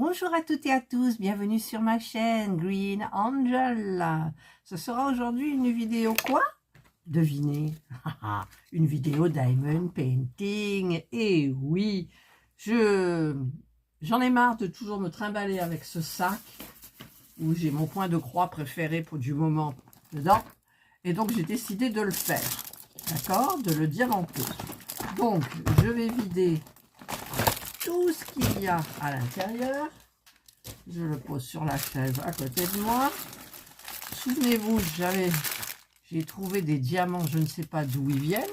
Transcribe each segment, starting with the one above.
Bonjour à toutes et à tous, bienvenue sur ma chaîne Green Angel. Ce sera aujourd'hui une vidéo quoi? Devinez, une vidéo diamond painting. Et oui, j'en ai marre de toujours me trimballer avec ce sac où j'ai mon point de croix préféré pour du moment dedans. Et donc j'ai décidé de le faire, d'accord, de le diamanter. Donc je vais vider tout ce qu'il y a à l'intérieur. Je le pose sur la chaise à côté de moi. Souvenez-vous, j'ai trouvé des diamants, je ne sais pas d'où ils viennent.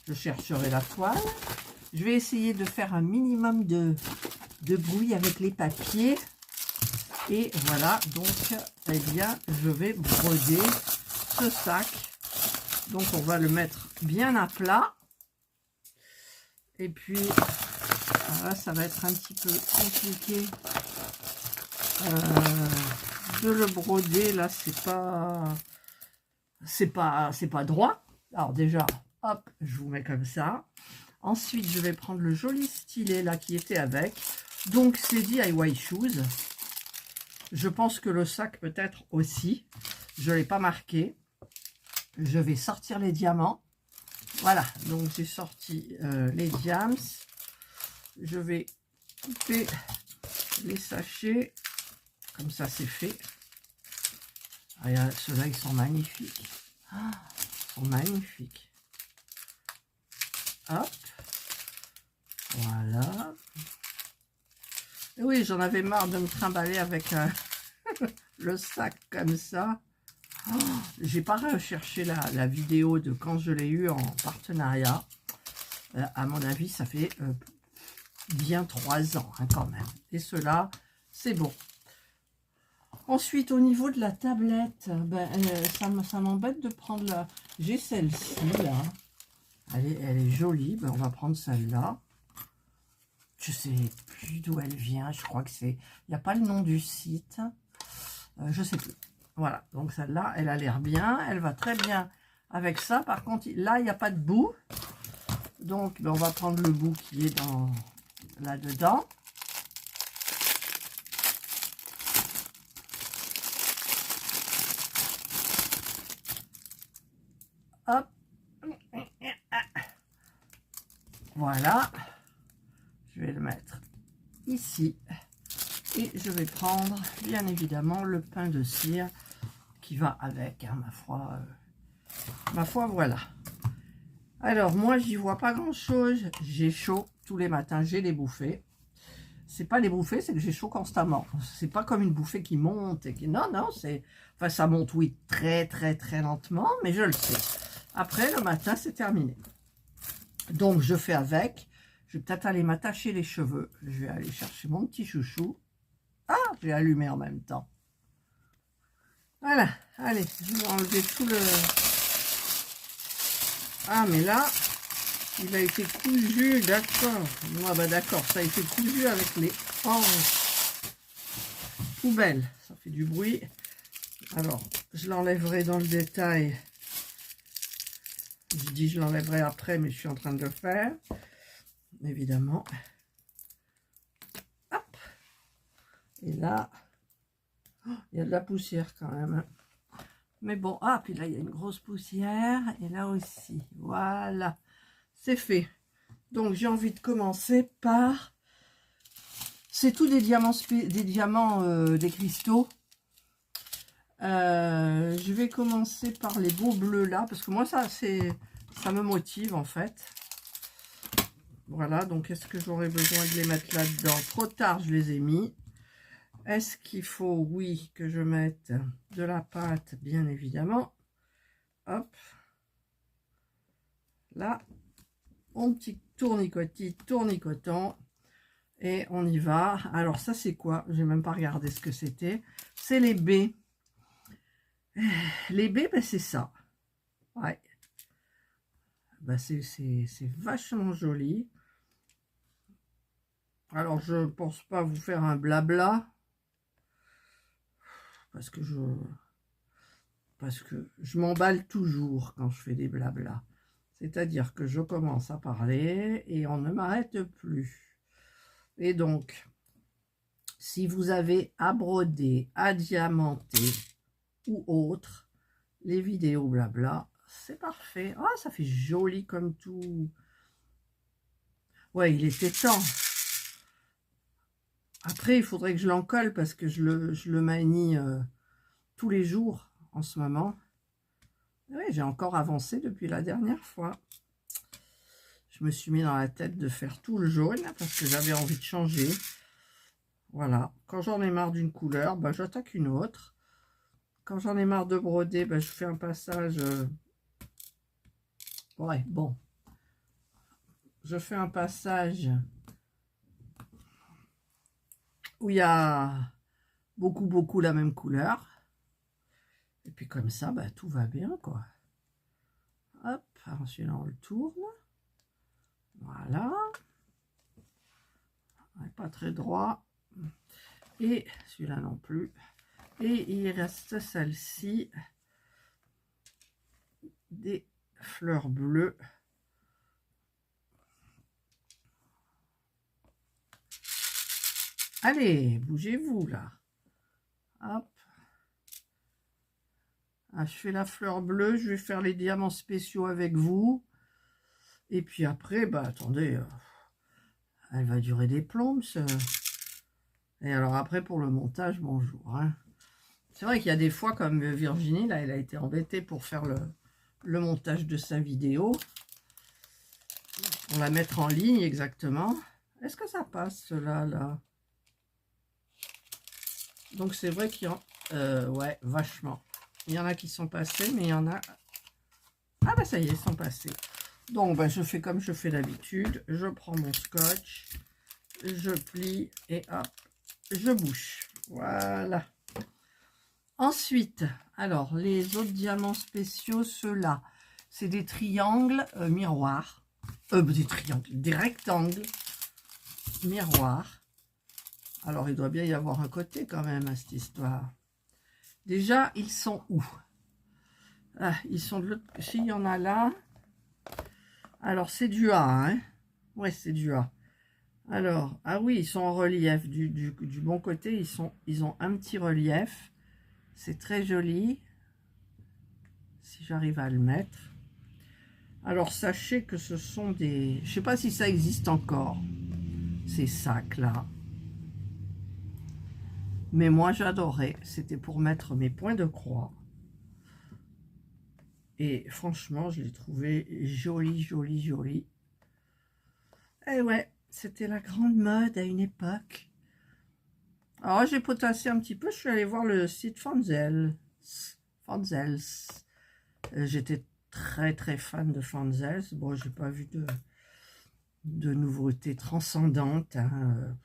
Je chercherai la toile. Je vais essayer de faire un minimum de bruit avec les papiers. Et voilà, donc, eh bien, je vais broder ce sac. Donc, on va le mettre bien à plat. Et puis, là, ça va être un petit peu compliqué de le broder. Là, c'est pas droit. Alors déjà, hop, je vous mets comme ça. Ensuite, je vais prendre le joli stylet là qui était avec. Donc, c'est DIY Shoes. Je pense que le sac peut-être aussi. Je ne l'ai pas marqué. Je vais sortir les diamants. Voilà, donc j'ai sorti les diams. Je vais couper les sachets. Comme ça, c'est fait. Ah, ceux-là, ils sont magnifiques. Ah, ils sont magnifiques. Hop. Voilà. Et oui, j'en avais marre de me trimballer avec le sac comme ça. Oh, j'ai pas recherché la vidéo de quand je l'ai eu en partenariat. À mon avis, ça fait bien 3 ans hein, quand même. Et cela, c'est bon. Ensuite, au niveau de la tablette, ça m'embête de prendre la... J'ai celle-ci, là. Elle est jolie. Ben, on va prendre celle-là. Je sais plus d'où elle vient. Je crois que c'est... Il n'y a pas le nom du site. Je sais plus. Voilà. Donc, celle-là, elle a l'air bien. Elle va très bien avec ça. Par contre, là, il n'y a pas de bout. Donc, ben, on va prendre le bout qui est là-dedans. Hop. Voilà. Je vais le mettre ici. Et je vais prendre, bien évidemment, le pain de cire qui va avec, hein, ma foi, voilà. Alors, moi, j'y vois pas grand-chose. J'ai chaud tous les matins, j'ai les bouffées. C'est pas les bouffées, c'est que j'ai chaud constamment. C'est pas comme une bouffée qui monte et qui... Non, non, c'est... Enfin, ça monte, oui, très, très, très lentement, mais je le sais. Après, le matin, c'est terminé. Donc, je fais avec. Je vais peut-être aller m'attacher les cheveux. Je vais aller chercher mon petit chouchou. Ah, j'ai allumé en même temps. Voilà, allez, je vais enlever tout le... Ah, mais là, il a été cousu, d'accord. Ah, bah d'accord, ça a été cousu avec les hanches. Poubelle, ça fait du bruit. Alors, je l'enlèverai dans le détail. Je dis je l'enlèverai après, mais je suis en train de le faire. Évidemment. Hop. Et là, oh, il y a de la poussière quand même. Mais bon, ah, puis là, il y a une grosse poussière. Et là aussi, voilà. C'est fait. Donc, j'ai envie de commencer par... C'est tous des diamants, des cristaux. Je vais commencer par les beaux bleus là, parce que moi, ça me motive en fait. Voilà, donc est-ce que j'aurais besoin de les mettre là-dedans? Trop tard, je les ai mis. Est-ce qu'il faut, oui, que je mette de la pâte, bien évidemment. Hop. Là, mon petit tournicoton. Et on y va. Alors, ça, c'est quoi? J'ai même pas regardé ce que c'était. C'est les baies. Les baies, ben, c'est ça. Ouais. Ben, c'est vachement joli. Alors, je pense pas vous faire un blabla. Parce que je m'emballe toujours quand je fais des blabla. C'est-à-dire que je commence à parler et on ne m'arrête plus. Et donc, Si vous avez à broder, à diamanter ou autre, les vidéos blabla, c'est parfait. Ah, ça fait joli comme tout. Ouais, il était temps. Après, il faudrait que je l'encolle parce que je le manie tous les jours en ce moment. Oui, j'ai encore avancé depuis la dernière fois. Je me suis mis dans la tête de faire tout le jaune parce que j'avais envie de changer. Voilà. Quand j'en ai marre d'une couleur, ben, j'attaque une autre. Quand j'en ai marre de broder, ben, je fais un passage... Ouais, bon. Je fais un passage où il y a beaucoup la même couleur. Et puis comme ça, bah, tout va bien, quoi. Hop, ensuite on le tourne. Voilà. Pas très droit. Et celui-là non plus. Et il reste celle-ci. Des fleurs bleues. Allez, bougez-vous là. Hop. Ah, je fais la fleur bleue, je vais faire les diamants spéciaux avec vous. Et puis après, bah attendez, elle va durer des plombes. Et alors après, pour le montage, bonjour. Hein. C'est vrai qu'il y a des fois, comme Virginie, là, elle a été embêtée pour faire le montage de sa vidéo. Pour la mettre en ligne, exactement. Est-ce que ça passe, cela, là? Donc, c'est vrai qu'il y en... ouais, vachement. Il y en a qui sont passés, mais il y en a... Ah, bah ça y est, ils sont passés. Donc, bah, je fais comme je fais d'habitude. Je prends mon scotch, je plie et hop, je bouche. Voilà. Ensuite, alors, les autres diamants spéciaux, ceux-là, c'est des triangles miroirs. Des triangles, des rectangles miroirs. Alors, il doit bien y avoir un côté quand même à cette histoire. Déjà, ils sont où? Ah, ils sont de l'autre... S'il y en a là. Alors, c'est du A, hein? Ouais, c'est du A. Alors, ah oui, ils sont en relief. Du bon côté, ils ont un petit relief. C'est très joli. Si j'arrive à le mettre. Alors, sachez que ce sont des... Je ne sais pas si ça existe encore, ces sacs-là. Mais moi, j'adorais. C'était pour mettre mes points de croix. Et franchement, je l'ai trouvé joli. Et ouais, c'était la grande mode à une époque. Alors, j'ai potassé un petit peu. Je suis allée voir le site Fanzels. J'étais très fan de Fanzels. Bon, j'ai pas vu de nouveautés transcendantes. Hein.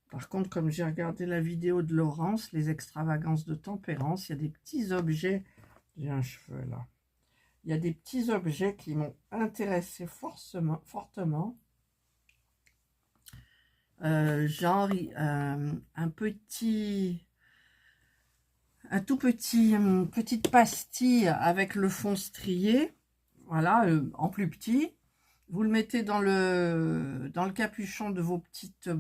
Par contre, comme j'ai regardé la vidéo de Laurence, les extravagances de tempérance, il y a des petits objets. J'ai un cheveu là. Il y a des petits objets qui m'ont intéressé fortement. Genre un tout petite pastille avec le fond strié. Voilà, en plus petit. Vous le mettez dans le capuchon de vos petites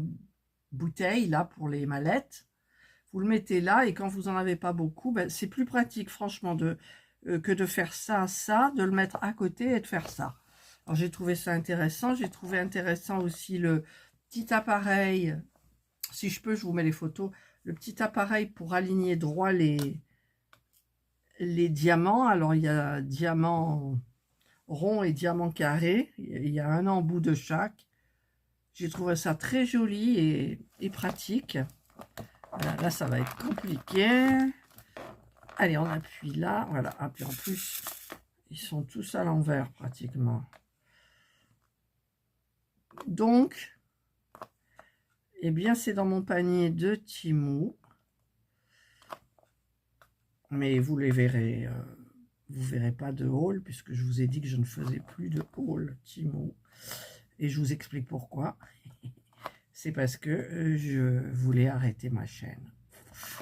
bouteilles, là, pour les mallettes. Vous le mettez là, et quand vous n'en avez pas beaucoup, ben, c'est plus pratique, franchement, que de faire ça, de le mettre à côté et de faire ça. Alors, j'ai trouvé ça intéressant. J'ai trouvé intéressant aussi le petit appareil. Si je peux, je vous mets les photos. Le petit appareil pour aligner droit les diamants. Alors, il y a diamant rond et diamant carré. Il y a un embout de chaque. J'ai trouvé ça très joli et pratique. Voilà, là, ça va être compliqué. Allez, on appuie là. Voilà. Et puis en plus, ils sont tous à l'envers pratiquement. Donc, eh bien, c'est dans mon panier de Temu. Mais vous les verrez, vous verrez pas de haul, puisque je vous ai dit que je ne faisais plus de haul Temu. Et je vous explique pourquoi. C'est parce que je voulais arrêter ma chaîne.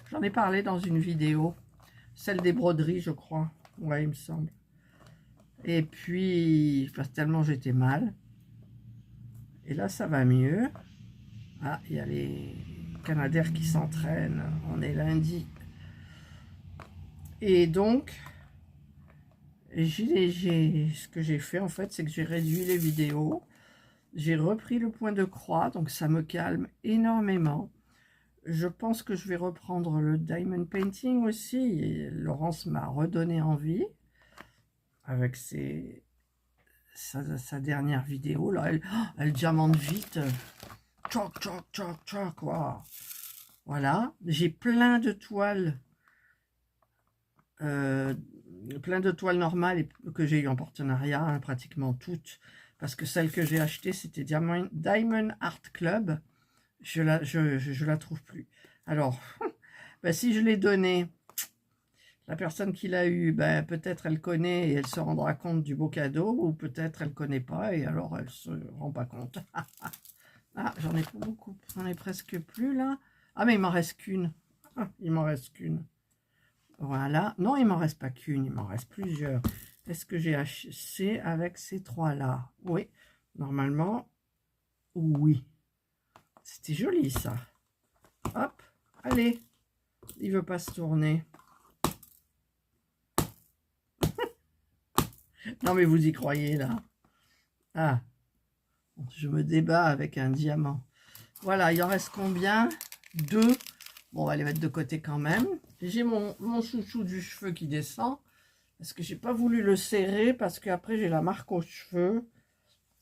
J'en ai parlé dans une vidéo, celle des broderies, je crois. Ouais, il me semble. Et puis, parce que tellement j'étais mal. Et là, ça va mieux. Ah, il y a les Canadair qui s'entraîne. On est lundi. Et donc, ce que j'ai fait en fait, c'est que j'ai réduit les vidéos. J'ai repris le point de croix, donc ça me calme énormément. Je pense que je vais reprendre le diamond painting aussi. Et Laurence m'a redonné envie avec sa dernière vidéo. Là, elle diamante vite. Tchoc, tchoc, tchoc, tchoc, wow. Voilà. J'ai plein de toiles. Plein de toiles normales que j'ai eu en partenariat, hein, pratiquement toutes. Parce que celle que j'ai achetée, c'était Diamond Art Club. Je la trouve plus. Alors, ben, si je l'ai donnée, la personne qui l'a eu, ben, peut-être elle connaît et elle se rendra compte du beau cadeau, ou peut-être elle connaît pas et alors elle se rend pas compte. Ah, j'en ai pas beaucoup, j'en ai presque plus là. Ah, mais il m'en reste qu'une. Ah, il m'en reste qu'une. Voilà. Non, il m'en reste pas qu'une, il m'en reste plusieurs. Est-ce que j'ai assez avec ces trois-là? Oui, normalement, oui. C'était joli, ça. Hop, allez. Il veut pas se tourner. Non, mais vous y croyez, là. Ah, je me débat avec un diamant. Voilà, il en reste combien? 2. Bon, on va les mettre de côté quand même. J'ai mon chouchou du cheveu qui descend. Parce que j'ai pas voulu le serrer. Parce qu'après, j'ai la marque aux cheveux.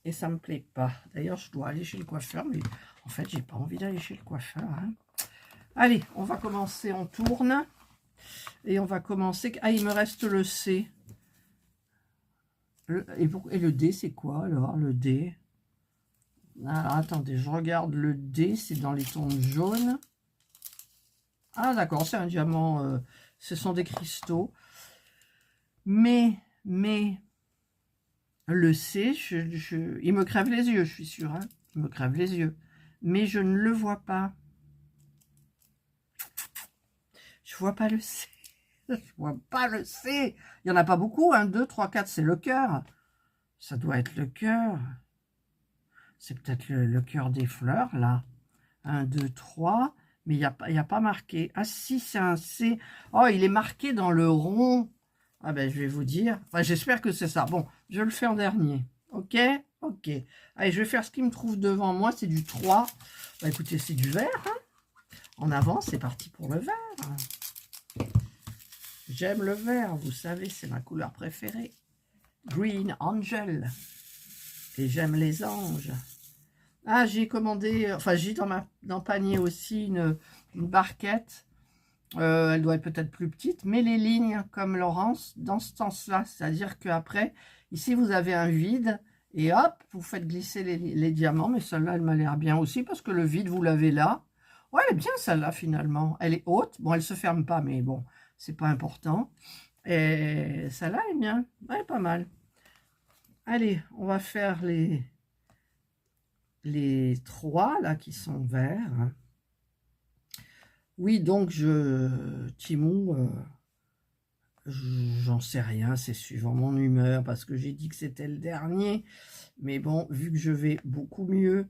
Et ça me plaît pas. D'ailleurs, je dois aller chez le coiffeur. Mais en fait, j'ai pas envie d'aller chez le coiffeur. Hein. Allez, on va commencer. On tourne. Et on va commencer. Ah, il me reste le C. Et le D, c'est quoi alors? Le D. Alors, attendez, je regarde le D. C'est dans les tons jaunes. Ah, d'accord, c'est un diamant. Ce sont des cristaux. Mais le C, il me crève les yeux, je suis sûre. Hein, il me crève les yeux. Mais je ne le vois pas. Je vois pas le C. Je vois pas le C. Il n'y en a pas beaucoup. 1, 2, 3, 4, c'est le cœur. Ça doit être le cœur. C'est peut-être le cœur des fleurs, là. 1, 2, 3. Mais il n'y a pas marqué. Ah si, c'est un C. Oh, il est marqué dans le rond. Ah ben, je vais vous dire. Enfin, j'espère que c'est ça. Bon, je le fais en dernier. Ok? Ok. Allez, je vais faire ce qui me trouve devant moi. C'est du 3. Bah écoutez, c'est du vert. Hein. En avant, c'est parti pour le vert. J'aime le vert, vous savez, c'est ma couleur préférée. Green Angel. Et j'aime les anges. Ah, j'ai commandé, enfin j'ai dans le panier aussi une barquette. Elle doit être peut-être plus petite, mais les lignes comme Laurence, dans ce sens-là. C'est-à-dire qu'après, ici vous avez un vide, et hop, vous faites glisser les diamants. Mais celle-là, elle m'a l'air bien aussi, parce que le vide, vous l'avez là. Ouais, elle est bien celle-là finalement. Elle est haute, bon, elle se ferme pas, mais bon, c'est pas important. Et celle-là est bien, ouais, pas mal. Allez, on va faire les 3 là qui sont verts. Oui, donc Timon, j'en sais rien, c'est suivant mon humeur, parce que j'ai dit que c'était le dernier. Mais bon, vu que je vais beaucoup mieux,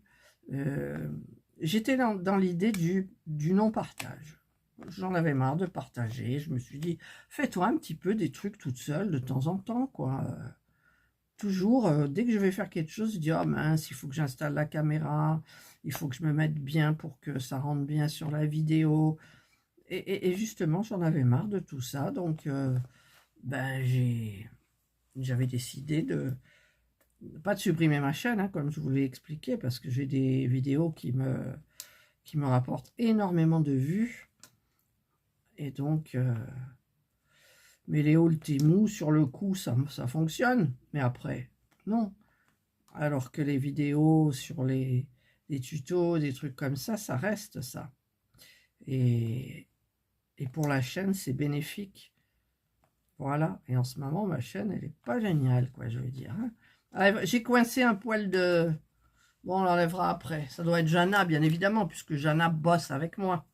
j'étais dans l'idée du non-partage. J'en avais marre de partager. Je me suis dit, fais-toi un petit peu des trucs toute seule de temps en temps, quoi. Toujours, dès que je vais faire quelque chose, je dis, oh mince, il faut que j'installe la caméra, il faut que je me mette bien pour que ça rentre bien sur la vidéo. Et justement, j'en avais marre de tout ça. Donc, ben, j'avais décidé pas de supprimer ma chaîne, hein, comme je vous l'ai expliqué, parce que j'ai des vidéos qui me rapportent énormément de vues. Et donc, mais les hauls Temu, sur le coup, ça fonctionne. Mais après, non. Alors que les vidéos sur les tutos, des trucs comme ça reste ça. Et pour la chaîne, c'est bénéfique. Voilà. Et en ce moment, ma chaîne, elle n'est pas géniale, quoi, je veux dire. Hein. J'ai coincé un poil de... Bon, on l'enlèvera après. Ça doit être Jana, bien évidemment, puisque Jana bosse avec moi.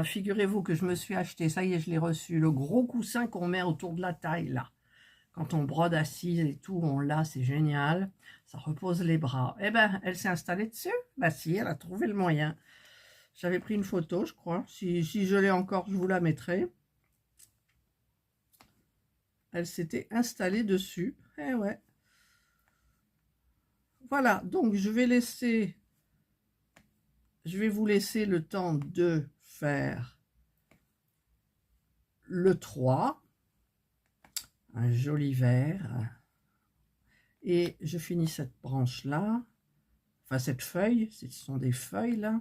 Figurez-vous que je me suis acheté, ça y est, je l'ai reçu, le gros coussin qu'on met autour de la taille, là. Quand on brode assise et tout, on l'a, c'est génial. Ça repose les bras. Eh ben, elle s'est installée dessus. Bah si, elle a trouvé le moyen. J'avais pris une photo, je crois. Si je l'ai encore, je vous la mettrai. Elle s'était installée dessus. Eh ouais. Voilà, donc je vais vous laisser le temps de faire le 3. Un joli vert. Et je finis cette branche-là. Enfin, cette feuille. Ce sont des feuilles, là.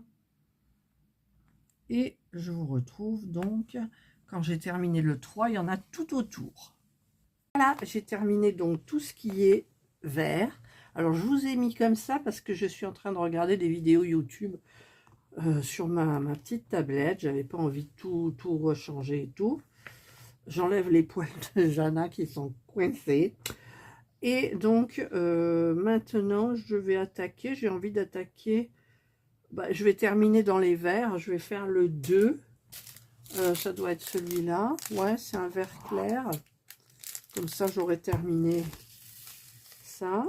Et je vous retrouve donc, quand j'ai terminé le 3, il y en a tout autour. Voilà, j'ai terminé donc tout ce qui est vert. Alors, je vous ai mis comme ça parce que je suis en train de regarder des vidéos YouTube sur ma petite tablette. J'avais pas envie de tout rechanger et tout. J'enlève les poils de Jana qui sont coincés. Et donc, maintenant, je vais attaquer. J'ai envie d'attaquer. Bah, je vais terminer dans les verts. Je vais faire le 2. Ça doit être celui-là. Ouais, c'est un vert clair. Comme ça, j'aurai terminé ça.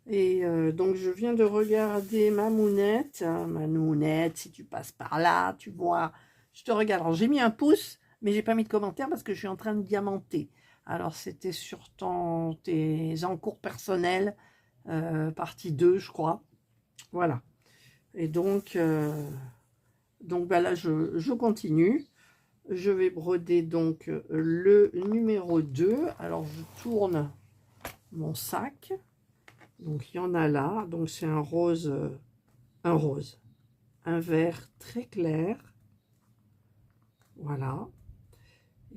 Et donc, je viens de regarder ma mounette. Ma mounette, si tu passes par là, tu vois. Je te regarde. Alors, j'ai mis un pouce, mais j'ai pas mis de commentaire parce que je suis en train de diamanter. Alors, c'était sur tes encours personnels, partie 2, je crois. Voilà. Et donc bah là, je continue. Je vais broder donc le numéro 2. Alors, je tourne mon sac. Donc, il y en a là. Donc, c'est un rose, un vert très clair. Voilà.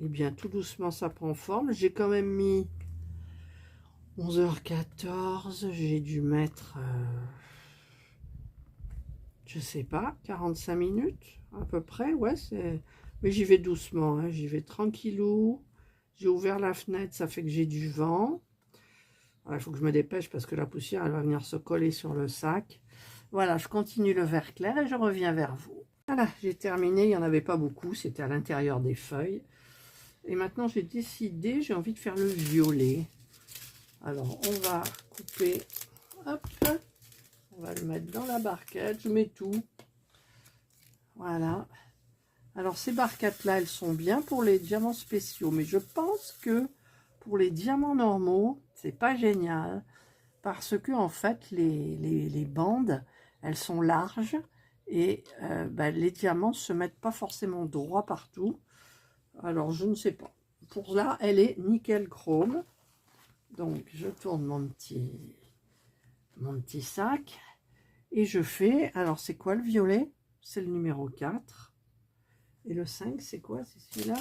Et bien, tout doucement, ça prend forme. J'ai quand même mis 11h14. J'ai dû mettre, je sais pas, 45 minutes à peu près. Ouais, c'est... Mais j'y vais doucement, hein. J'y vais tranquillou. J'ai ouvert la fenêtre, ça fait que j'ai du vent. Il faut que je me dépêche parce que la poussière, elle va venir se coller sur le sac. Voilà, je continue le vert clair et je reviens vers vous. Voilà, j'ai terminé. Il n'y en avait pas beaucoup, c'était à l'intérieur des feuilles. Et maintenant, j'ai décidé, j'ai envie de faire le violet. Alors, on va couper. Hop, on va le mettre dans la barquette. Je mets tout. Voilà. Alors, ces barquettes-là, elles sont bien pour les diamants spéciaux. Mais je pense que pour les diamants normaux, c'est pas génial. Parce que, en fait, les bandes, elles sont larges. Et bah, les diamants ne se mettent pas forcément droit partout. Alors, je ne sais pas. Pour là, elle est nickel chrome. Donc, je tourne mon petit sac. Et je fais... Alors, c'est quoi le violet? C'est le numéro 4. Et le 5, c'est quoi? C'est celui-là?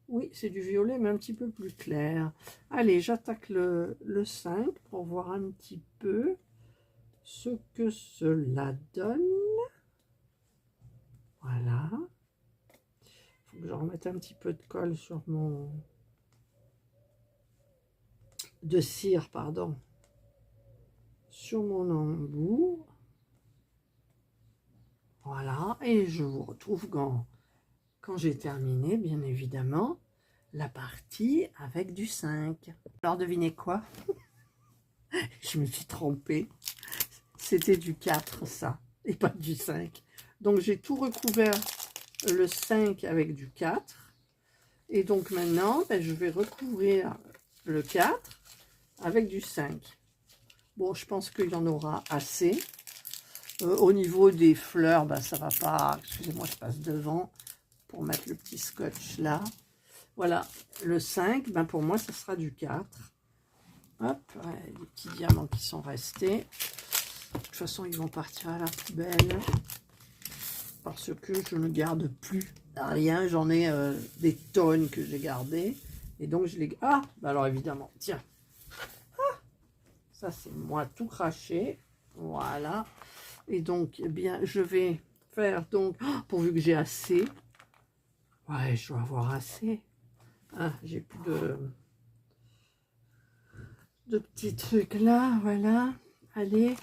Oui, c'est du violet, mais un petit peu plus clair. Allez, j'attaque le 5 pour voir un petit peu ce que cela donne. Voilà. Il faut que je remette un petit peu de colle sur mon... de cire, pardon. Sur mon embout. Voilà. Et je vous retrouve quand j'ai terminé, bien évidemment, la partie avec du 5. Alors, devinez quoi? Je me suis trompée. C'était du 4, ça, et pas du 5. Donc, j'ai tout recouvert le 5 avec du 4. Et donc, maintenant, ben, je vais recouvrir le 4 avec du 5. Bon, je pense qu'il y en aura assez. Au niveau des fleurs, ben, ça va pas... Excusez-moi, je passe devant pour mettre le petit scotch là. Voilà, le 5, ben, pour moi, ce sera du 4. Hop, ouais, les petits diamants qui sont restés. De toute façon, ils vont partir à la poubelle parce que je ne garde plus rien. J'en ai des tonnes que j'ai gardées. Et donc, je les... Ah, bah alors évidemment, tiens. Ah, ça, c'est moi tout craché. Voilà. Et donc, eh bien, je vais faire, donc, pourvu que j'ai assez. Ouais, je dois avoir assez. Ah, j'ai plus de petits trucs là, voilà. Allez,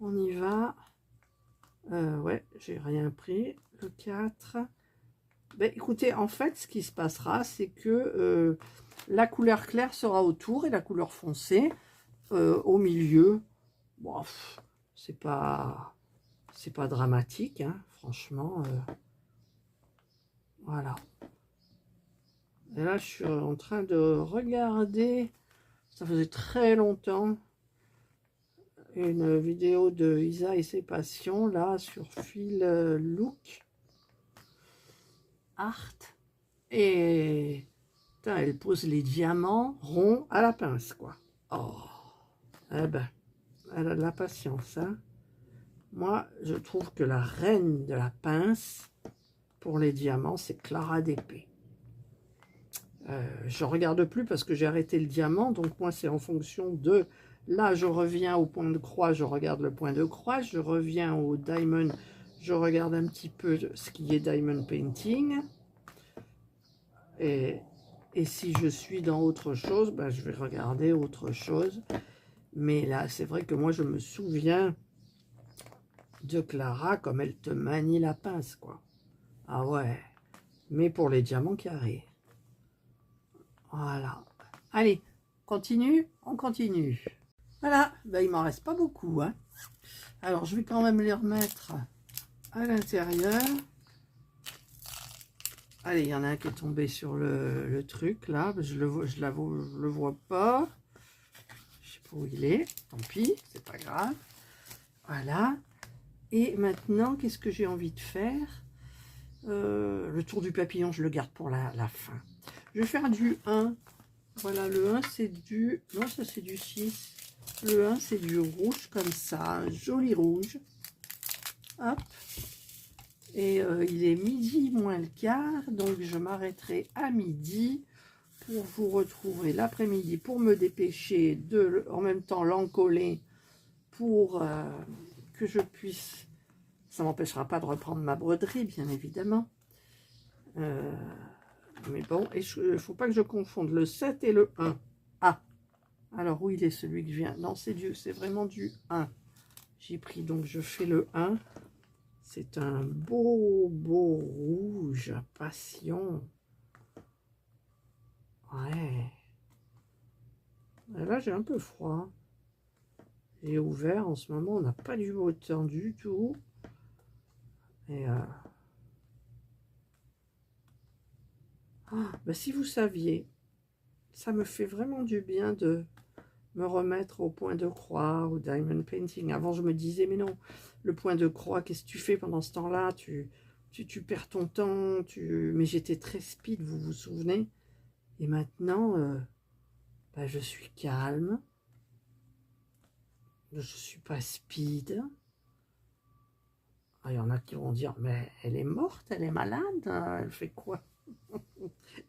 on y va. Ouais, j'ai rien pris. Le 4. Ben, écoutez, en fait, ce qui se passera, c'est que la couleur claire sera autour et la couleur foncée au milieu. Bon, c'est pas C'est pas dramatique, hein, franchement. Voilà. Et là, je suis en train de regarder, ça faisait très longtemps, une vidéo de Isa et ses passions, là, sur Fil Look Art. Et putain, elle pose les diamants ronds à la pince, quoi. Oh, eh ben, elle a de la patience, hein. Moi, je trouve que la reine de la pince pour les diamants, c'est Clara Dépée. Je regarde plus parce que j'ai arrêté le diamant, donc moi, c'est en fonction de... Là, je reviens au point de croix, je regarde le point de croix, je reviens au diamond, je regarde un petit peu ce qui est diamond painting. Et si je suis dans autre chose, ben, je vais regarder autre chose. Mais là, c'est vrai que moi, je me souviens de Clara comme elle te manie la pince, quoi. Ah ouais, mais pour les diamants carrés. Voilà. Allez, continue, on continue. Voilà, ben, il m'en reste pas beaucoup, hein. Alors, je vais quand même les remettre à l'intérieur. Allez, il y en a un qui est tombé sur le truc, là. Je le vois pas. Je sais pas où il est. Tant pis, c'est pas grave. Voilà. Et maintenant, qu'est-ce que j'ai envie de faire? Le tour du papillon, je le garde pour la fin. Je vais faire du 1. Voilà, le 1, c'est du... Non, ça, c'est du 6. Le 1, c'est du rouge, comme ça. Un joli rouge. Hop. Et il est midi moins le quart. Donc, je m'arrêterai à midi pour vous retrouver l'après-midi pour me dépêcher de, en même temps, l'encoller pour que je puisse... Ça ne m'empêchera pas de reprendre ma broderie, bien évidemment. Mais bon, il ne faut pas que je confonde le 7 et le 1. Ah, alors où il est celui que je viens? Non, c'est vraiment du 1. J'ai pris, donc je fais le 1. C'est un beau, beau rouge, passion. Ouais. Et là, j'ai un peu froid. J'ai ouvert en ce moment, on n'a pas du beau temps du tout. Et bah, si vous saviez, ça me fait vraiment du bien de me remettre au point de croix, au diamond painting. Avant, je me disais, mais non, le point de croix, qu'est-ce que tu fais pendant ce temps-là? Tu perds ton temps. Mais j'étais très speed, vous vous souvenez? Et maintenant, bah, je suis calme. Je ne suis pas speed. Ah, il y en a qui vont dire, mais elle est morte, elle est malade, elle fait quoi?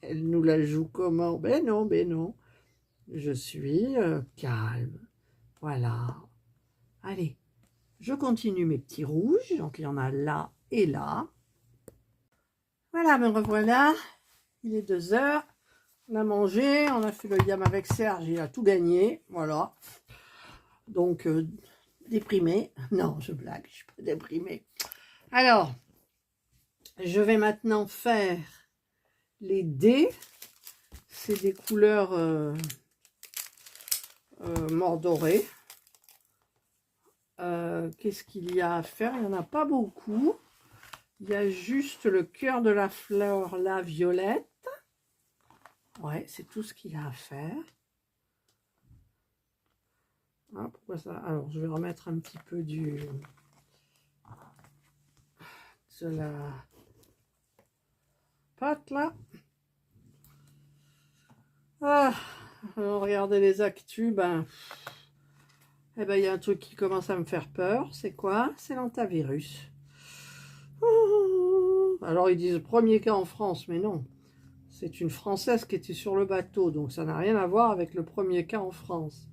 Elle nous la joue comment? Ben non, ben non. Je suis calme. Voilà. Allez, je continue mes petits rouges. Donc, il y en a là et là. Voilà, me revoilà. Il est 2 heures. On a mangé, on a fait le yam avec Serge. Il a tout gagné. Voilà. Donc, déprimé. Non, je blague, je suis pas déprimée. Alors, je vais maintenant faire les dés. C'est des couleurs mordorées. Qu'est-ce qu'il y a à faire? Il n'y en a pas beaucoup. Il y a juste le cœur de la fleur, la violette. Ouais, c'est tout ce qu'il y a à faire. Ah, pourquoi ça? Alors, je vais remettre un petit peu de la pâte, là. Ah, alors, regardez les actus, ben... Eh ben, il y a un truc qui commence à me faire peur. C'est quoi? C'est l'hantavirus. Alors, ils disent premier cas en France, mais non. C'est une Française qui était sur le bateau, donc ça n'a rien à voir avec le premier cas en France.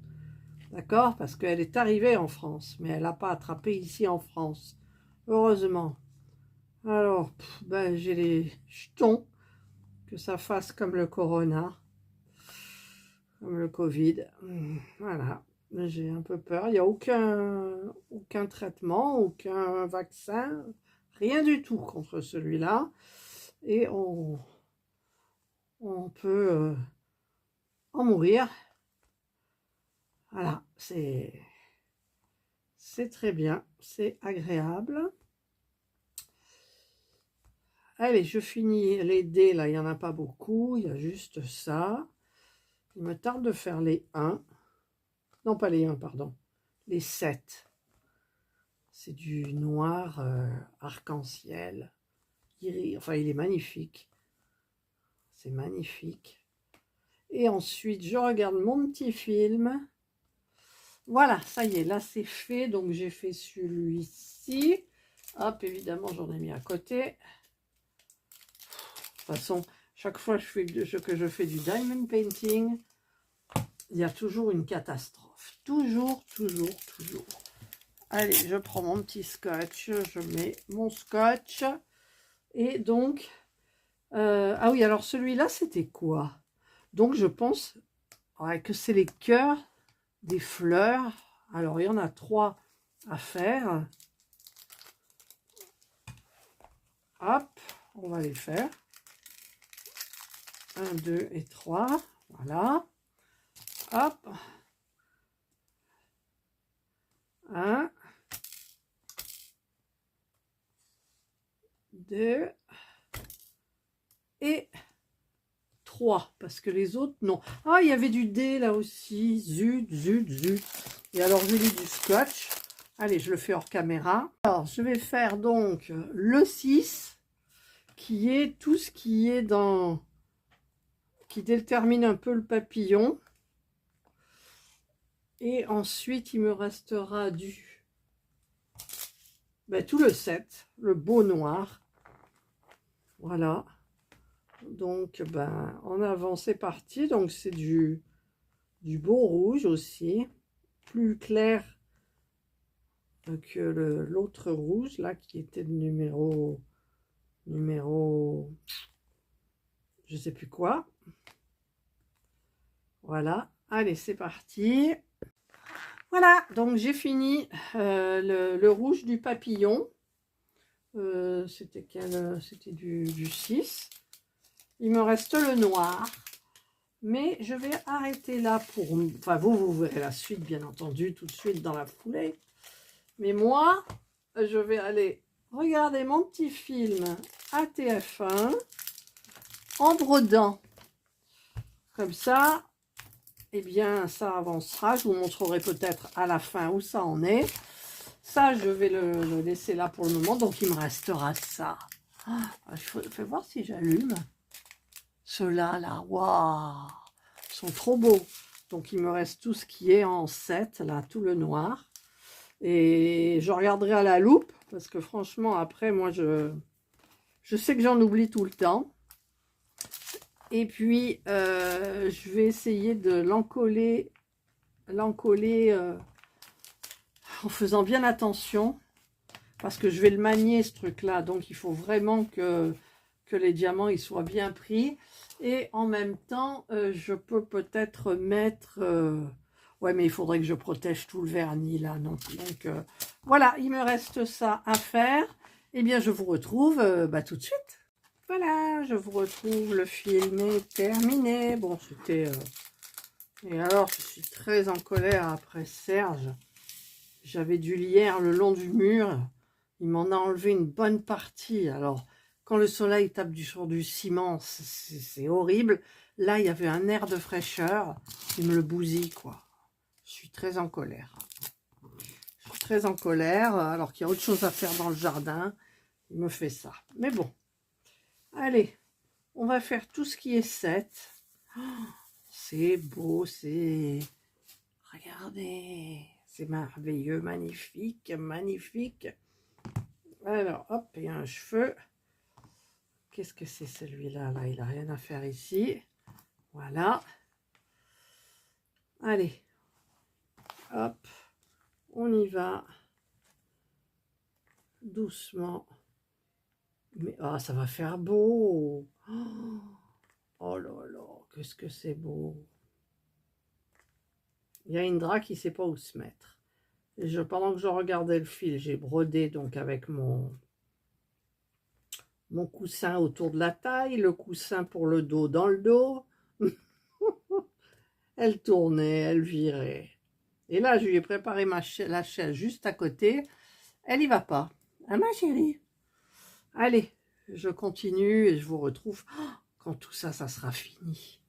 D'accord? Parce qu'elle est arrivée en France, mais elle n'a pas attrapé ici en France. Heureusement. Alors, ben, j'ai les jetons, que ça fasse comme le corona, comme le Covid. Voilà. J'ai un peu peur. Il n'y a aucun traitement, aucun vaccin, rien du tout contre celui-là. Et on peut en mourir. Voilà, c'est C'est très bien, c'est agréable. Allez, je finis les dés, là, il n'y en a pas beaucoup, il y a juste ça. Il me tarde de faire les 1. Non, pas les 1, pardon. Les 7. C'est du noir arc-en-ciel. Enfin, il est magnifique. C'est magnifique. Et ensuite, je regarde mon petit film. Voilà, ça y est, là c'est fait. Donc j'ai fait celui-ci. Hop, évidemment, j'en ai mis à côté. De toute façon, chaque fois que je fais du diamond painting, il y a toujours une catastrophe. Toujours, toujours, toujours. Allez, je prends mon petit scotch. Je mets mon scotch. Et donc... ah oui, alors celui-là, c'était quoi? Donc je pense que c'est les cœurs des fleurs. Alors il y en a 3 à faire. Hop, on va les faire. 1, 2 et 3. Voilà. Hop. 1, 2 et 3. Parce que les autres, non. Ah, il y avait du dé là aussi. Zut, zut, zut. Et alors, j'ai mis du scotch. Allez, je le fais hors caméra. Alors, je vais faire donc le 6, qui est tout ce qui est dans... qui détermine un peu le papillon. Et ensuite, il me restera tout le 7, le beau noir. Voilà. Donc, en avant, c'est parti. Donc, c'est du beau rouge aussi. Plus clair que l'autre rouge, là, qui était le numéro, je sais plus quoi. Voilà. Allez, c'est parti. Voilà, donc j'ai fini le rouge du papillon. C'était du 6. Il me reste le noir. Mais je vais arrêter là pour... Enfin, vous verrez la suite, bien entendu, tout de suite dans la foulée. Mais moi, je vais aller regarder mon petit film à TF1 en brodant. Comme ça, eh bien, ça avancera. Je vous montrerai peut-être à la fin où ça en est. Ça, je vais le laisser là pour le moment. Donc, il me restera ça. Je vais voir si j'allume. Ceux-là, là, waouh, sont trop beaux. Donc, il me reste tout ce qui est en 7, là, tout le noir. Et je regarderai à la loupe, parce que franchement, après, moi, je sais que j'en oublie tout le temps. Et puis, je vais essayer de l'encoller en faisant bien attention, parce que je vais le manier, ce truc-là. Donc, il faut vraiment que les diamants ils soient bien pris. Et en même temps, je peux peut-être mettre... ouais, mais il faudrait que je protège tout le vernis, là. Non. Donc, voilà, il me reste ça à faire. Eh bien, je vous retrouve tout de suite. Voilà, je vous retrouve, le film est terminé. Bon, c'était... Et alors, je suis très en colère après Serge. J'avais du lierre le long du mur. Il m'en a enlevé une bonne partie. Alors, quand le soleil tape sur du ciment, c'est horrible. Là, il y avait un air de fraîcheur. Il me le bousille, quoi. Je suis très en colère. Je suis très en colère, alors qu'il y a autre chose à faire dans le jardin. Il me fait ça. Mais bon. Allez, on va faire tout ce qui est 7. Oh, c'est beau, c'est... Regardez, c'est merveilleux, magnifique, magnifique. Alors, hop, il y a un cheveu. Qu'est-ce que c'est celui-là? Là, il n'a rien à faire ici. Voilà. Allez. Hop. On y va. Doucement. Mais oh, ça va faire beau. Oh là là, qu'est-ce que c'est beau. Il y a Indra qui ne sait pas où se mettre. Et pendant que je regardais le fil, j'ai brodé donc avec mon coussin autour de la taille, le coussin pour le dos dans le dos. Elle tournait, elle virait. Et là, je lui ai préparé la chaise juste à côté. Elle y va pas. Ah, ma chérie. Allez, je continue et je vous retrouve quand tout ça, ça sera fini.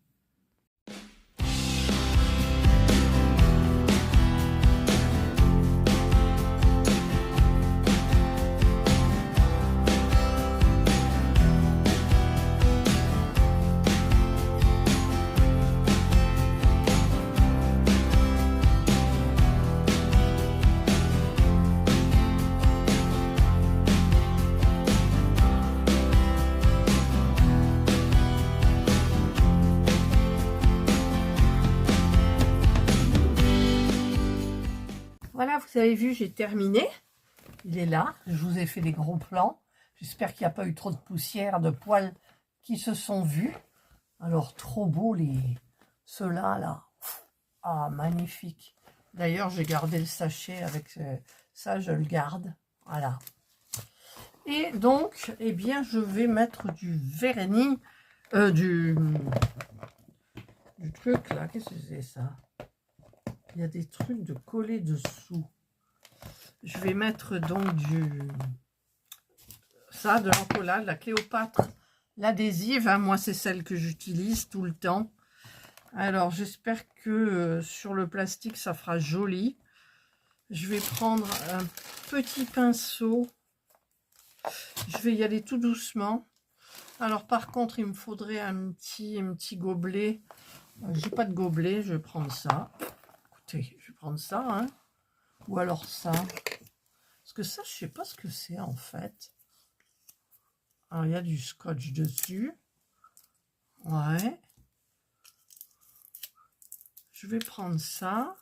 Voilà, vous avez vu, j'ai terminé. Il est là. Je vous ai fait des gros plans. J'espère qu'il n'y a pas eu trop de poussière, de poils qui se sont vus. Alors, trop beau, ceux-là, là. Ah, magnifique. D'ailleurs, j'ai gardé le sachet avec ça, je le garde. Voilà. Et donc, eh bien, je vais mettre du vernis, du truc, là. Qu'est-ce que c'est, ça? Il y a des trucs de coller dessous. Je vais mettre donc ça, de l'encollage, la Cléopâtre, l'adhésive. Hein, moi, c'est celle que j'utilise tout le temps. Alors, j'espère que sur le plastique, ça fera joli. Je vais prendre un petit pinceau. Je vais y aller tout doucement. Alors, par contre, il me faudrait un petit gobelet. J'ai pas de gobelet, je vais prendre ça. Écoutez, je vais prendre ça, hein. Ou alors ça. Parce que ça, je sais pas ce que c'est en fait. Alors, il y a du scotch dessus. Ouais. Je vais prendre ça.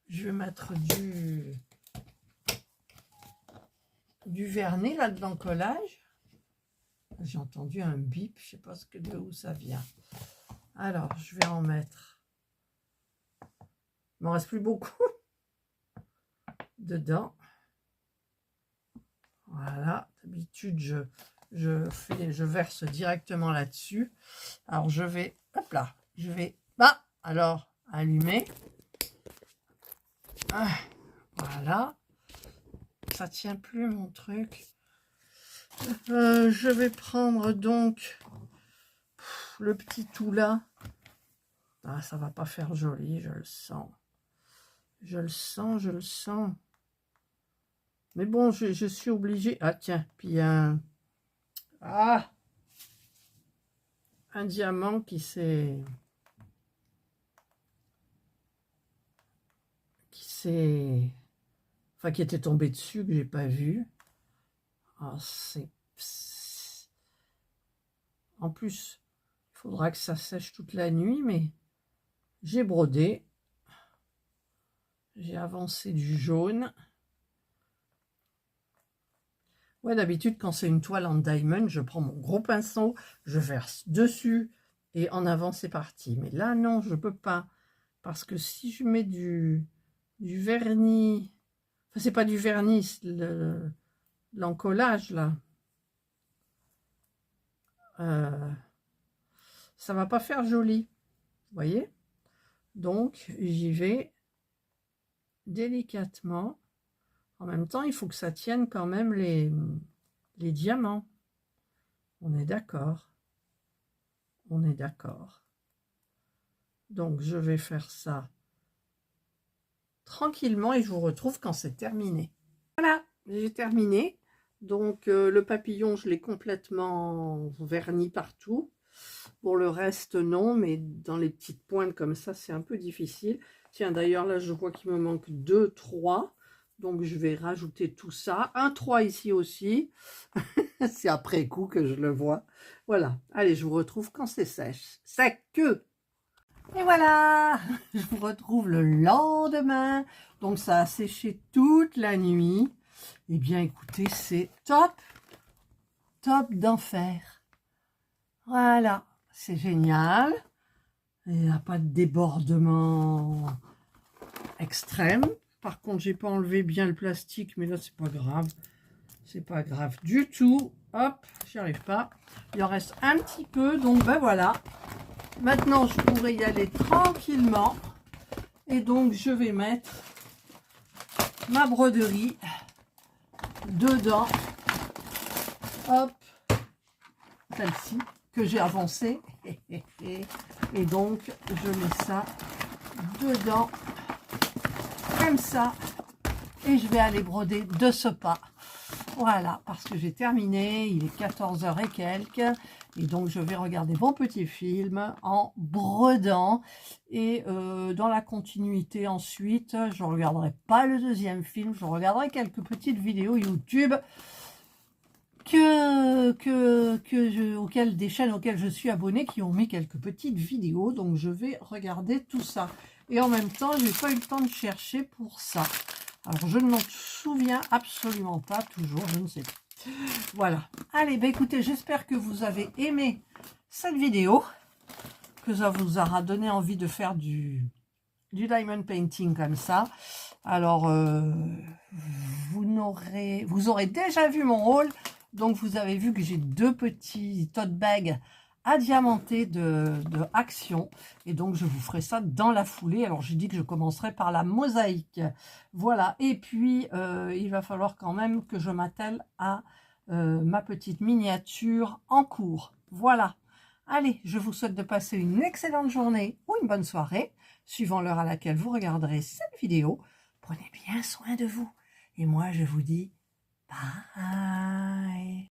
Je vais mettre du vernis là de l'encollage. J'ai entendu un bip, je sais pas de où ça vient. Alors, je vais en mettre. Il m'en reste plus beaucoup dedans. Voilà, d'habitude je verse directement là-dessus. Alors je vais, hop là, je vais, alors allumer. Ah, voilà, ça tient plus mon truc. Je vais prendre donc le petit tout là. Ah, ça va pas faire joli, je le sens. Je le sens, je le sens. Mais bon, je suis obligée. Ah tiens, puis un diamant qui était tombé dessus, que j'ai pas vu. Ah, en plus, il faudra que ça sèche toute la nuit, mais j'ai brodé. J'ai avancé du jaune. Ouais, d'habitude, quand c'est une toile en diamond, je prends mon gros pinceau, je verse dessus et en avant, c'est parti. Mais là, non, je peux pas. Parce que si je mets du vernis, enfin, c'est pas du vernis, l'encollage, là, ça va pas faire joli. Vous voyez? Donc, j'y vais délicatement. En même temps, il faut que ça tienne quand même les diamants. On est d'accord. On est d'accord. Donc, je vais faire ça tranquillement et je vous retrouve quand c'est terminé. Voilà, j'ai terminé. Donc, le papillon, je l'ai complètement verni partout. Pour le reste, non, mais dans les petites pointes comme ça, c'est un peu difficile. Tiens, d'ailleurs, là, je vois qu'il me manque 2, 3. Donc, je vais rajouter tout ça. Un 3 ici aussi. C'est après coup que je le vois. Voilà. Allez, je vous retrouve quand c'est sèche. Sec que. Et voilà. Je vous retrouve le lendemain. Donc, ça a séché toute la nuit. Eh bien, écoutez, c'est top. Top d'enfer. Voilà. C'est génial. Il n'y a pas de débordement extrême. Par contre, j'ai pas enlevé bien le plastique, mais là, c'est pas grave. C'est pas grave du tout. Hop, j'y arrive pas. Il en reste un petit peu, donc ben voilà. Maintenant, je pourrais y aller tranquillement. Et donc, je vais mettre ma broderie dedans. Hop, celle-ci que j'ai avancée. Et donc, je mets ça dedans, comme ça. Et je vais aller broder de ce pas. Voilà, parce que j'ai terminé, il est 14h et quelques, et donc je vais regarder mon petit film en brodant, et dans la continuité ensuite, je ne regarderai pas le deuxième film, je regarderai quelques petites vidéos YouTube des chaînes auxquelles je suis abonnée qui ont mis quelques petites vidéos, donc je vais regarder tout ça. Et en même temps, je n'ai pas eu le temps de chercher pour ça. Alors, je ne m'en souviens absolument pas, toujours, je ne sais pas. Voilà. Allez, bah écoutez, j'espère que vous avez aimé cette vidéo, que ça vous aura donné envie de faire du diamond painting comme ça. Alors, vous aurez déjà vu mon haul, donc vous avez vu que j'ai 2 petits tote bags à diamanter de Action, et donc je vous ferai ça dans la foulée. Alors j'ai dit que je commencerai par la mosaïque, voilà. Et puis il va falloir quand même que je m'attelle à ma petite miniature en cours. Voilà, allez, je vous souhaite de passer une excellente journée ou une bonne soirée suivant l'heure à laquelle vous regarderez cette vidéo. Prenez bien soin de vous, et moi je vous dis bye.